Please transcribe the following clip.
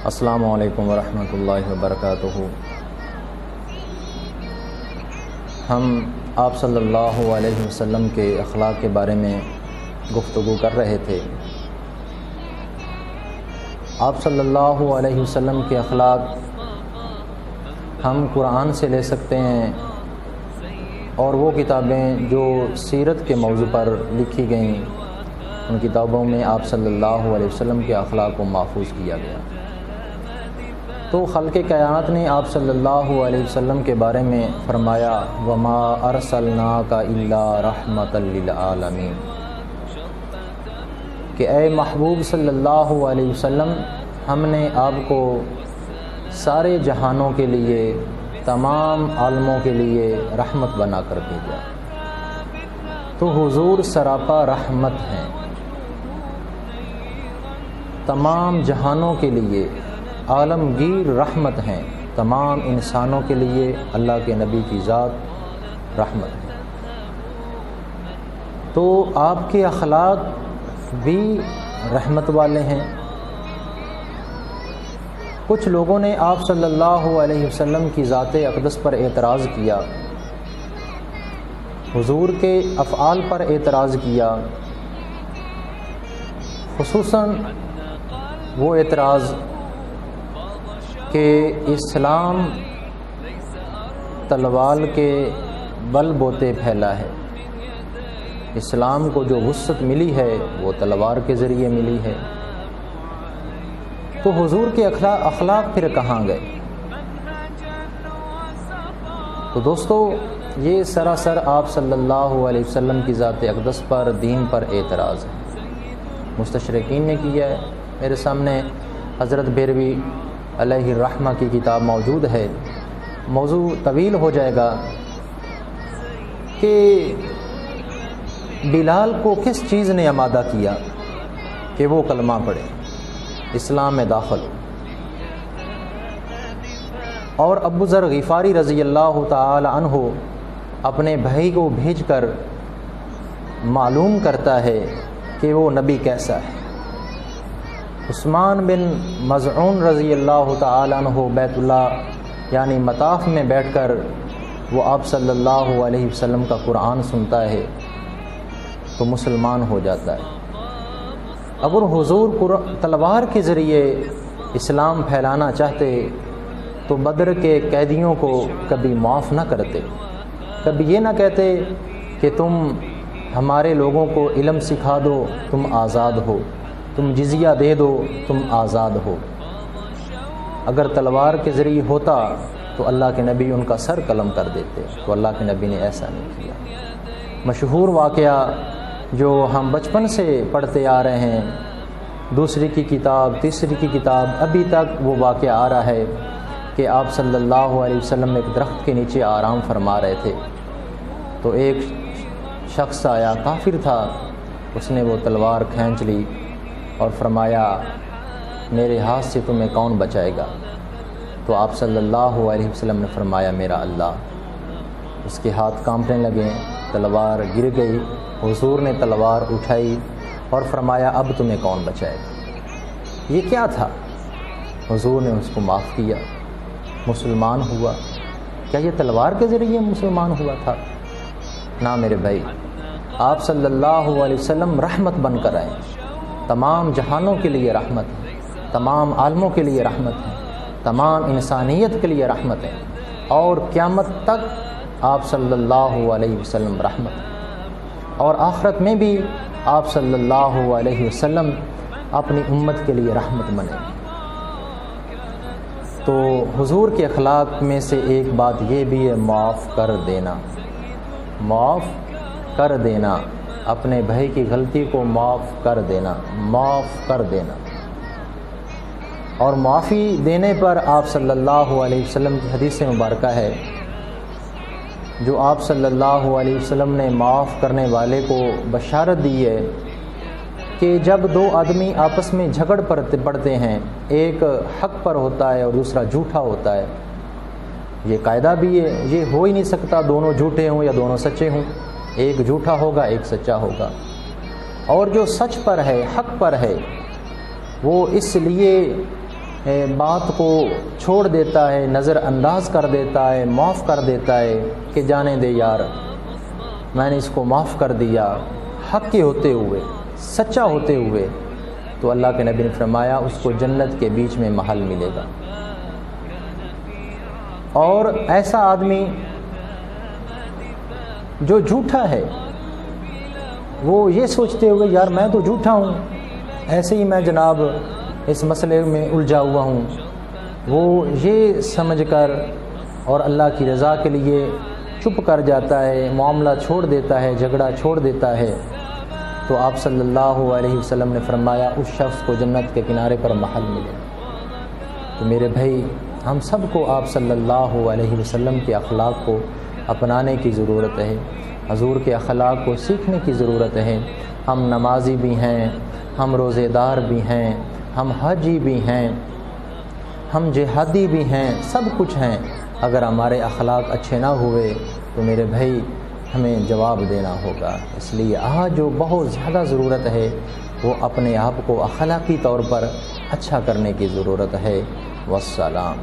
السلام علیکم ورحمۃ اللہ وبرکاتہ۔ ہم آپ صلی اللہ علیہ وسلم کے اخلاق کے بارے میں گفتگو کر رہے تھے۔ آپ صلی اللہ علیہ وسلم کے اخلاق ہم قرآن سے لے سکتے ہیں، اور وہ کتابیں جو سیرت کے موضوع پر لکھی گئیں ان کتابوں میں آپ صلی اللہ علیہ وسلم کے اخلاق کو محفوظ کیا گیا۔ تو خلق کائنات نے آپ صلی اللہ علیہ وسلم کے بارے میں فرمایا وما ارسلناک الا رحمۃ للعالمین، کہ اے محبوب صلی اللہ علیہ وسلم، ہم نے آپ کو سارے جہانوں کے لیے، تمام عالموں کے لیے رحمت بنا کر بھیجا۔ تو حضور سراپا رحمت ہیں، تمام جہانوں کے لیے عالمگیر رحمت ہیں، تمام انسانوں کے لیے اللہ کے نبی کی ذات رحمت ہے۔ تو آپ کے اخلاق بھی رحمت والے ہیں۔ کچھ لوگوں نے آپ صلی اللہ علیہ وسلم کی ذات اقدس پر اعتراض کیا، حضور کے افعال پر اعتراض کیا، خصوصاً وہ اعتراض کہ اسلام تلوار کے بل بوتے پھیلا ہے، اسلام کو جو وسعت ملی ہے وہ تلوار کے ذریعے ملی ہے۔ تو حضور کے اخلاق پھر کہاں گئے؟ تو دوستو، یہ سراسر آپ صلی اللہ علیہ وسلم کی ذات اقدس پر، دین پر اعتراض ہے۔ مستشرقین نے کیا ہے۔ میرے سامنے حضرت بیروی علیہ الرحمہ کی کتاب موجود ہے۔ موضوع طویل ہو جائے گا کہ بلال کو کس چیز نے آمادہ کیا کہ وہ کلمہ پڑھے، اسلام میں داخل ہو، اور ابو ذر غفاری رضی اللہ تعالی عنہ اپنے بھائی کو بھیج کر معلوم کرتا ہے کہ وہ نبی کیسا ہے۔ عثمان بن مظعون رضی اللہ تعالی عنہ بیت اللہ یعنی مطاف میں بیٹھ کر وہ آپ صلی اللہ علیہ وسلم کا قرآن سنتا ہے تو مسلمان ہو جاتا ہے۔ اگر حضور تلوار کے ذریعے اسلام پھیلانا چاہتے تو بدر کے قیدیوں کو کبھی معاف نہ کرتے، کبھی یہ نہ کہتے کہ تم ہمارے لوگوں کو علم سکھا دو تم آزاد ہو، تم جزیہ دے دو تم آزاد ہو۔ اگر تلوار کے ذریعے ہوتا تو اللہ کے نبی ان کا سر قلم کر دیتے، تو اللہ کے نبی نے ایسا نہیں کیا۔ مشہور واقعہ جو ہم بچپن سے پڑھتے آ رہے ہیں، دوسری کی کتاب، تیسری کی کتاب، ابھی تک وہ واقعہ آ رہا ہے کہ آپ صلی اللہ علیہ وسلم ایک درخت کے نیچے آرام فرما رہے تھے، تو ایک شخص آیا، کافر تھا، اس نے وہ تلوار کھینچ لی اور فرمایا میرے ہاتھ سے تمہیں کون بچائے گا؟ تو آپ صلی اللہ علیہ وسلم نے فرمایا میرا اللہ۔ اس کے ہاتھ کانپنے لگے، تلوار گر گئی، حضور نے تلوار اٹھائی اور فرمایا اب تمہیں کون بچائے گا؟ یہ کیا تھا؟ حضور نے اس کو معاف کیا، مسلمان ہوا۔ کیا یہ تلوار کے ذریعے مسلمان ہوا تھا؟ نہ میرے بھائی، آپ صلی اللہ علیہ وسلم رحمت بن کر آئے، تمام جہانوں کے لیے رحمت ہے، تمام عالموں کے لیے رحمت ہے، تمام انسانیت کے لیے رحمت ہے، اور قیامت تک آپ صلی اللہ علیہ وسلم رحمت ہے، اور آخرت میں بھی آپ صلی اللہ علیہ وسلم اپنی امت کے لیے رحمت بنے۔ تو حضور کے اخلاق میں سے ایک بات یہ بھی ہے معاف کر دینا، معاف کر دینا، اپنے بھائی کی غلطی کو معاف کر دینا، معاف کر دینا۔ اور معافی دینے پر آپ صلی اللہ علیہ وسلم کی حدیث مبارکہ ہے، جو آپ صلی اللہ علیہ وسلم نے معاف کرنے والے کو بشارت دی ہے کہ جب دو آدمی آپس میں جھگڑ پڑتے ہیں، ایک حق پر ہوتا ہے اور دوسرا جھوٹا ہوتا ہے، یہ قاعدہ بھی ہے، یہ ہو ہی نہیں سکتا دونوں جھوٹے ہوں یا دونوں سچے ہوں، ایک جھوٹا ہوگا ایک سچا ہوگا، اور جو سچ پر ہے، حق پر ہے، وہ اس لیے بات کو چھوڑ دیتا ہے، نظر انداز کر دیتا ہے، معاف کر دیتا ہے کہ جانے دے یار، میں نے اس کو معاف کر دیا، حق کے ہوتے ہوئے، سچا ہوتے ہوئے، تو اللہ کے نبی نے فرمایا اس کو جنت کے بیچ میں محل ملے گا۔ اور ایسا آدمی جو جھوٹا ہے، وہ یہ سوچتے ہوئے یار میں تو جھوٹا ہوں، ایسے ہی میں جناب اس مسئلے میں الجھا ہوا ہوں، وہ یہ سمجھ کر اور اللہ کی رضا کے لیے چپ کر جاتا ہے، معاملہ چھوڑ دیتا ہے، جھگڑا چھوڑ دیتا ہے، تو آپ صلی اللہ علیہ وسلم نے فرمایا اس شخص کو جنت کے کنارے پر محل ملے۔ تو میرے بھائی، ہم سب کو آپ صلی اللہ علیہ وسلم کے اخلاق کو اپنانے کی ضرورت ہے، حضور کے اخلاق کو سیکھنے کی ضرورت ہے۔ ہم نمازی بھی ہیں، ہم روزے دار بھی ہیں، ہم حاجی بھی ہیں، ہم جہادی بھی ہیں، سب کچھ ہیں، اگر ہمارے اخلاق اچھے نہ ہوئے تو میرے بھائی ہمیں جواب دینا ہوگا۔ اس لیے آج جو بہت زیادہ ضرورت ہے وہ اپنے آپ کو اخلاقی طور پر اچھا کرنے کی ضرورت ہے۔ والسلام۔